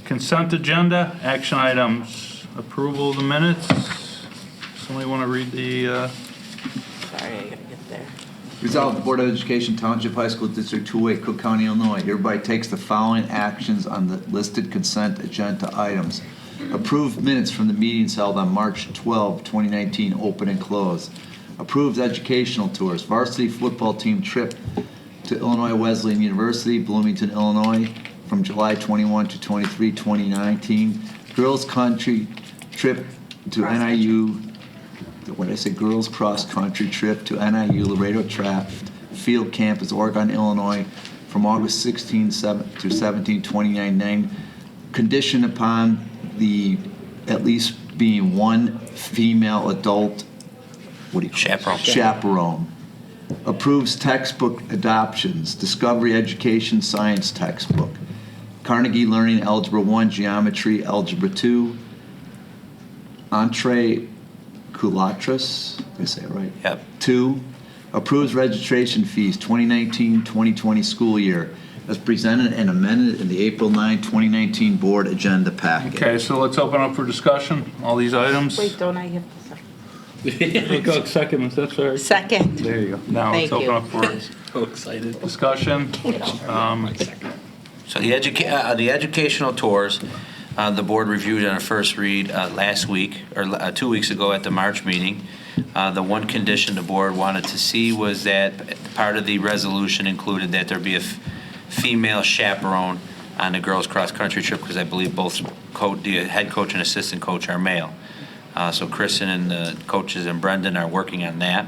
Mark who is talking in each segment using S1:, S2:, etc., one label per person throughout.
S1: Consent agenda, action items, approval of the minutes. Somebody want to read the,
S2: Sorry, I gotta get there.
S3: Resolved, the Board of Education Township High School District 2A, Cook County, Illinois, hereby takes the following actions on the listed consent agenda items. Approved minutes from the meetings held on March 12, 2019, open and closed. Approved educational tours, varsity football team trip to Illinois Wesleyan University, Bloomington, Illinois, from July 21 to 23, 2019. Girls country trip to NIU. What did I say? Girls cross country trip to NIU Laredo Track Field Campus, Oregon, Illinois, from August 16 to 17, 2019. Conditioned upon the at least being one female adult. What do you call it? Chaperone. Approves textbook adoptions. Discovery Education Science textbook. Carnegie Learning Algebra 1, Geometry, Algebra 2. Entree Culatras, did I say it right?
S4: Yep.
S3: 2. Approves registration fees 2019-2020 school year as presented and amended in the April 9, 2019 board agenda packet.
S1: okay, so let's open up for discussion, all these items.
S2: Wait, don't I have to second?
S1: Go second, if that's all right.
S2: Second.
S1: There you go. Now let's
S2: Thank
S1: open
S2: you.
S1: up for
S5: So excited.
S1: discussion.
S4: So the educational tours, the board reviewed on a first read last week, or 2 weeks ago at the March meeting. The one condition the board wanted to see was that part of the resolution included that there be a female chaperone on the girls' cross-country trip, because I believe both the head coach and assistant coach are male. So Kristen and the coaches and Brendan are working on that.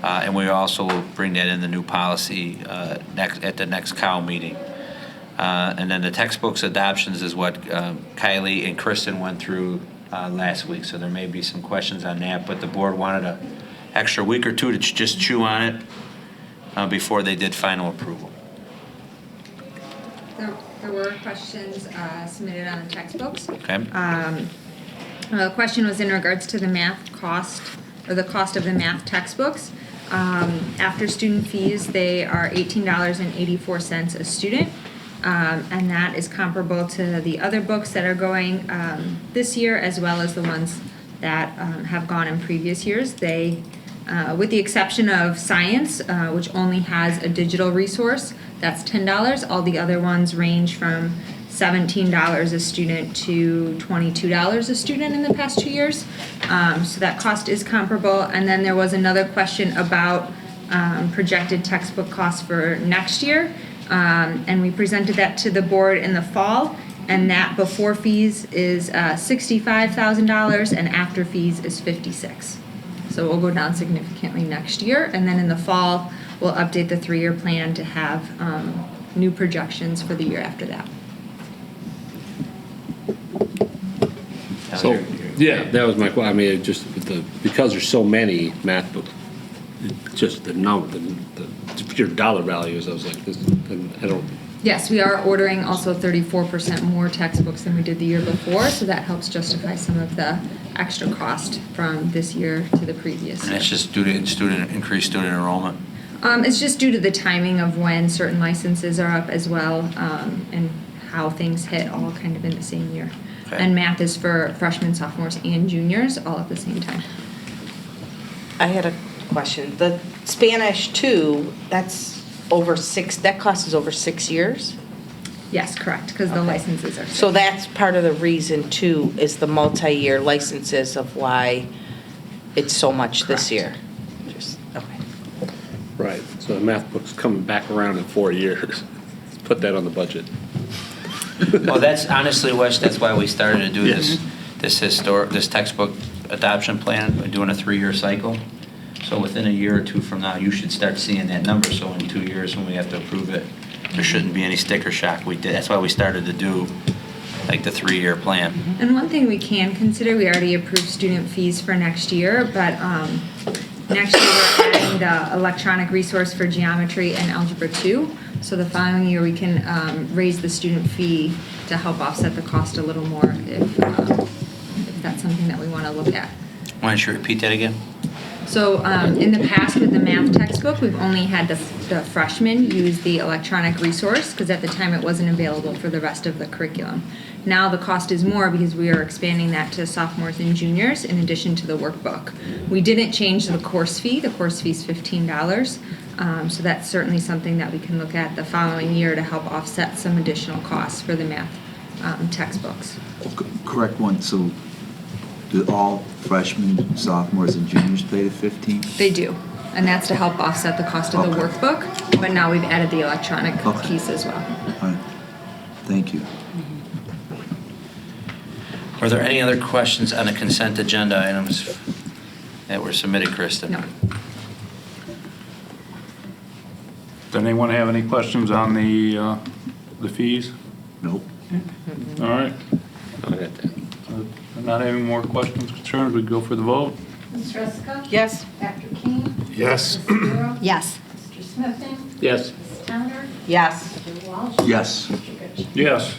S4: And we also will bring that in the new policy at the next COW meeting. And then the textbooks adoptions is what Kylie and Kristen went through last week. So there may be some questions on that, but the board wanted an extra week or two to just chew on it before they did final approval.
S6: There were questions submitted on the textbooks.
S4: Okay?
S6: The question was in regards to the math cost, or the cost of the math textbooks. After student fees, they are $18.84 a student. And that is comparable to the other books that are going this year, as well as the ones that have gone in previous years. They, with the exception of science, which only has a digital resource, that's $10. All the other ones range from $17 a student to $22 a student in the past 2 years. So that cost is comparable. And then there was another question about projected textbook costs for next year. And we presented that to the board in the fall, and that before fees is $65,000 and after fees is $56,000. So we'll go down significantly next year, and then in the fall we'll update the 3-year plan to have new projections for the year after that.
S5: So, yeah, that was my question. I mean, it just because there's so many math books, just the number, the pure dollar values. I was like, this, and I don't.
S6: Yes, we are ordering also 34% more textbooks than we did the year before, so that helps justify some of the extra cost from this year to the previous
S4: And
S6: year.
S4: that's just increased student enrollment.
S6: It's just due to the timing of when certain licenses are up as well, and how things hit all kind of in the same year.
S4: Okay.
S6: And math is for freshmen, sophomores, and juniors all at the same time.
S2: I had a question. The Spanish too, that's that cost is over 6 years?
S6: Yes, correct, because the
S2: Okay.
S6: licenses are.
S2: So that's part of the reason too, is the multi-year licenses of why it's so much this year. Okay.
S5: Right. So the math book's coming back around in 4 years. Let's put that on the budget.
S4: Well, that's honestly, Wes, that's why we started to do this textbook adoption plan. We're doing a 3-year cycle. So within a year or two from now, you should start seeing that number. So in 2 years, when we have to approve it, there shouldn't be any sticker shock. That's why we started to do like the 3-year plan.
S6: And one thing we can consider, we already approved student fees for next year, but next year we're adding the electronic resource for geometry and algebra 2. So the following year we can raise the student fee to help offset the cost a little more if that's something that we want to look at.
S4: Why don't you repeat that again?
S6: So in the past with the math textbook, we've only had the the freshmen use the electronic resource, because at the time it wasn't available for the rest of the curriculum. Now the cost is more because we are expanding that to sophomores and juniors in addition to the workbook. We didn't change the course fee. The course fee is $15. So that's certainly something that we can look at the following year to help offset some additional costs for the math textbooks.
S3: Correct one, so do all freshmen, sophomores, and juniors pay the 15?
S6: They do, and that's to help offset the cost of the
S3: Okay.
S6: workbook, but now we've added the electronic
S3: Okay.
S6: piece as well.
S3: All right, thank you.
S4: Are there any other questions on the consent agenda items that were submitted, Krista?
S6: No.
S1: Does anyone have any questions on the fees?
S3: Nope.
S1: All right.
S5: I got that.
S1: Not having more questions, concerns, we go for the vote.
S7: Ms. Ruska?
S2: Yes.
S7: Dr. King?
S1: Yes.
S7: Ms. Bureau?
S6: Yes.
S7: Mr. Smithing?
S5: Yes.
S7: Ms. Towner?
S2: Yes.
S7: Mr. Walsh?
S3: Yes.
S7: Mr. Goodchick?
S1: Yes.